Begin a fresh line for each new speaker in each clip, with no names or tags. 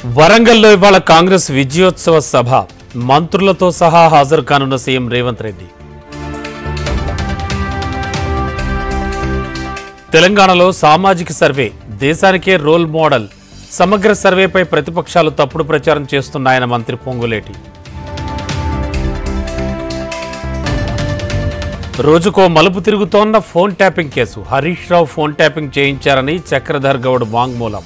వరంగల్లో ఇవాళ కాంగ్రెస్ విజయోత్సవ సభ మంత్రులతో సహా హాజరు కానున్న సీఎం రేవంత్ రెడ్డి. తెలంగాణలో సామాజిక సర్వే దేశానికే రోల్ మోడల్. సమగ్ర సర్వేపై ప్రతిపక్షాలు తప్పుడు ప్రచారం చేస్తున్నాయన్న మంత్రి పొంగులేటి. రోజుకో మలుపు తిరుగుతోన్న phone tapping case. Harish Rao phone tapping చేయించారని చక్రధర్ గౌడ్ వాంగ్మూలం.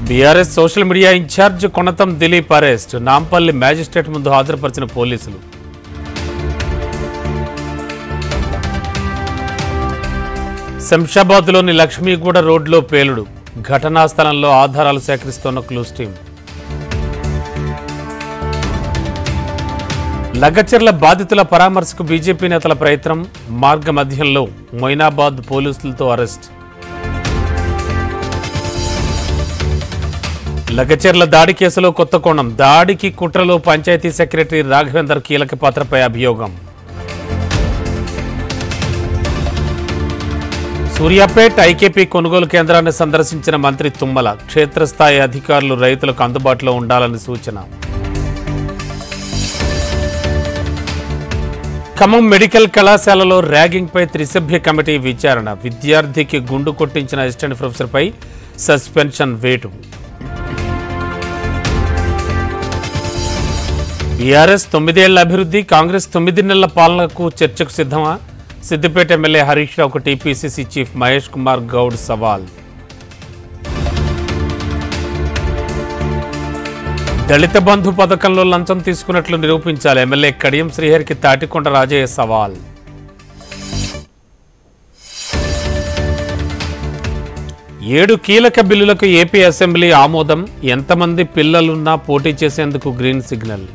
BRS social media incharge Konatham Dileep arrest. Nampally magistrate ముందు హాజరుపరిచిన పోలీసులు. శంషాబాద్లోని లక్ష్మీగూడ రోడ్లో పేలుడు. ఘటనా స్థలంలో ఆధారాలు సేకరిస్తున్న క్లూస్ టీం. లగచర్ల బాధితుల పరామర్శకు బీజేపీ నేతల ప్రయత్నం. మార్గ మధ్యంలో మొయినాబాద్ పోలీసులతో అరెస్ట్. లగచర్ల దాడి కేసులో కొత్త కోణం. దాడికి కుట్రలో పంచాయతీ సెక్రటరీ రాఘవేందర్ కీలక పాత్రపై అభియోగం. సూర్యాపేట్ ఐకేపీ కొనుగోలు కేంద్రాన్ని సందర్శించిన మంత్రి తుమ్మల. క్షేత్రస్థాయి అధికారులు రైతులకు అందుబాటులో ఉండాలని సూచన. ఖమ్మం మెడికల్ కళాశాలలో ర్యాగింగ్పై త్రిసభ్య కమిటీ విచారణ. విద్యార్థికి గుండు కొట్టించిన అసిస్టెంట్ ప్రొఫెసర్పై సస్పెన్షన్ వేటు. బీఆర్ఎస్ 9 ఏళ్ల అభివృద్ధి, కాంగ్రెస్ 9 నెలల పాలనకు చర్చకు సిద్ధమా? సిద్దిపేట ఎమ్మెల్యే హరీష్ రావుకు టీపీసీసీ చీఫ్ మహేష్ కుమార్ గౌడ్ సవాల్. దళిత బంధు పథకంలో లంచం తీసుకున్నట్లు నిరూపించాలి. ఎమ్మెల్యే కడియం శ్రీహరికి తాటికొండ రాజయ్య సవాల్. 7 కీలక బిల్లులకు ఏపీ అసెంబ్లీ ఆమోదం. ఎంతమంది పిల్లలున్నా పోటీ చేసేందుకు గ్రీన్ సిగ్నల్.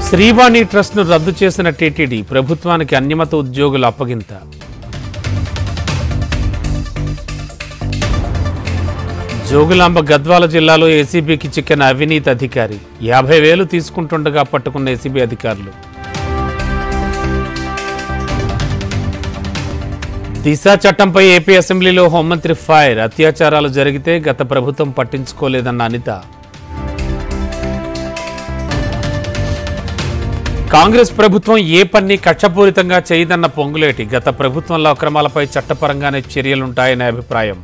శ్రీవాణి ట్రస్ట్ను రద్దు చేసిన టీటీడీ. ప్రభుత్వానికి అన్యమత ఉద్యోగుల అప్పగింత. జోగులాంబ గద్వాల జిల్లాలో ఏసీబీకి చిక్కిన అవినీతి అధికారి. 50,000 తీసుకుంటుండగా పట్టుకున్న ఏసీబీ అధికారులు. దిశ చట్టంపై ఏపీ అసెంబ్లీలో హోంమంత్రి ఫైర్. అత్యాచారాలు జరిగితే గత ప్రభుత్వం పట్టించుకోలేదన్న అనిత. కాంగ్రెస్ ప్రభుత్వం ఏ పని కక్షపూరితంగా చేయదన్న పొంగులేటి. గత ప్రభుత్వంలో అక్రమాలపై చట్టపరంగానే చర్యలుంటాయనే అభిప్రాయం.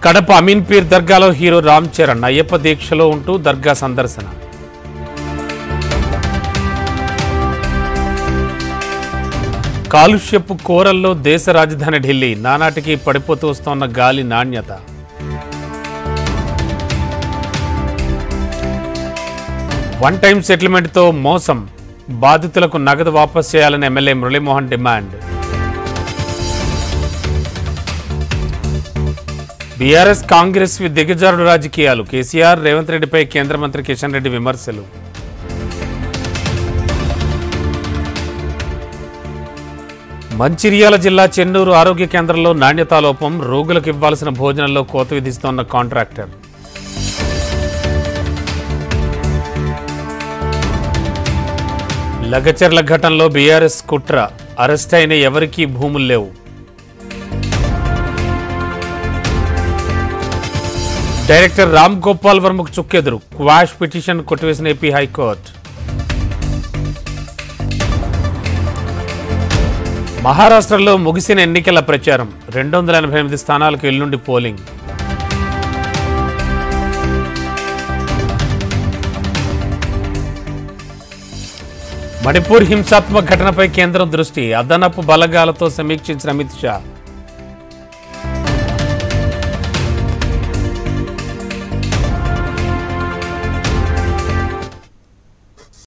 కడప అమీన్పీర్ దర్గాలో హీరో రామ్ చరణ్. అయ్యప్ప దీక్షలో ఉంటూ దర్గా సందర్శన. కాలుష్యపు కోరల్లో దేశ రాజధాని ఢిల్లీ. నానాటికి పడిపోతూ వస్తోన్న గాలి నాణ్యత. వన్ టైం సెటిల్మెంట్తో మోసం. బాధితులకు నగదు వాపస్ చేయాలని MLA Muralimohan demand. BRS Congress దిగజారుడు రాజకీయాలు. కేసీఆర్ రేవంత్ రెడ్డిపై కేంద్ర మంత్రి కిషన్ రెడ్డి విమర్శలు. మంచిర్యాల జిల్లా చెన్నూరు ఆరోగ్య కేంద్రంలో నాణ్యతా లోపం. రోగులకు ఇవ్వాల్సిన భోజనంలో కోత విధిస్తోన్న కాంట్రాక్టర్. లగచర్ల ఘటనలో బీఆర్ఎస్ కుట్ర. అరెస్ట్ అయిన ఎవరికీ భూములు లేవు. డైరెక్టర్ రామ్ గోపాల్ వర్మకు చుక్కెదురు. క్వాష్ పిటిషన్ కొట్టివేసిన ఏపీ హైకోర్టు. మహారాష్ట్రలో ముగిసిన ఎన్నికల ప్రచారం. 288 స్థానాలకు ఎల్లుండి పోలింగ్. మణిపూర్ హింసాత్మక ఘటనపై కేంద్రం దృష్టి. అదనపు బలగాలతో సమీక్షించిన అమిత్ షా.